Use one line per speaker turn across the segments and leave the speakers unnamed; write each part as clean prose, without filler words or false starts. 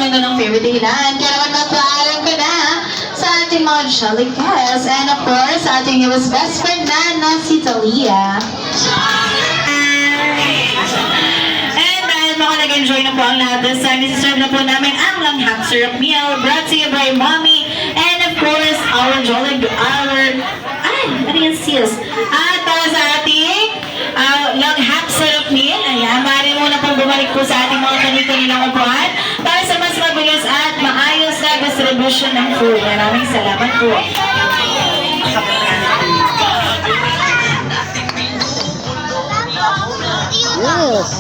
bigyan ko ng favorite dahilan. Kaya naman magpaalam ka na sa ating mga jolly guests. And of course, sa ating newest best friend na si Talia. And dahil mga nag-enjoy na po ang lahat this time, isi-serve na po namin ang langhap syrup meal brought to you by Mommy. And of course, our ano yan sis? At para sa ating langhap syrup meal, ayan, maaari muna pong bumalik po sa ating mga kanilang upuan para sa mas mabilis at maayos na distribution ng food. Maraming salamat po.
Yes!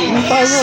Ano tayo?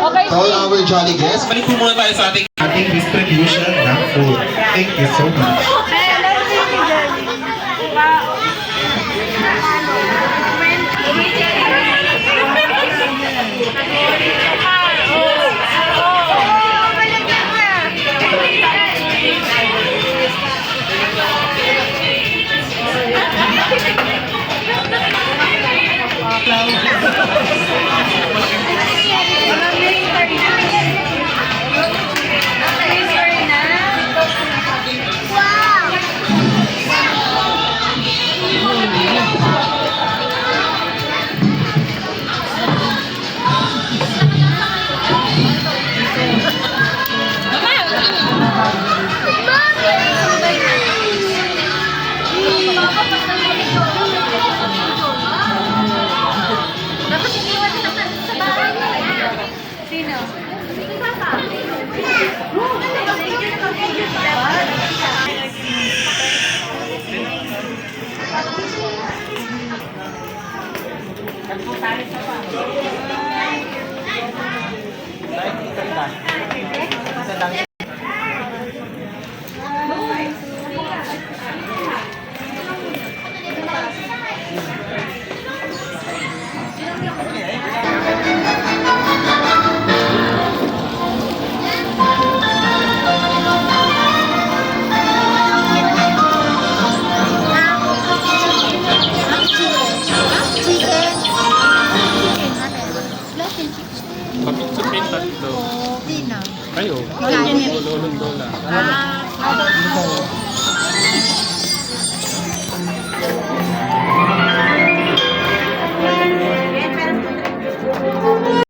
Okay.
All our jolly guests,
Balik po muna tayo sa ating
distribution ng food. Thank you so much.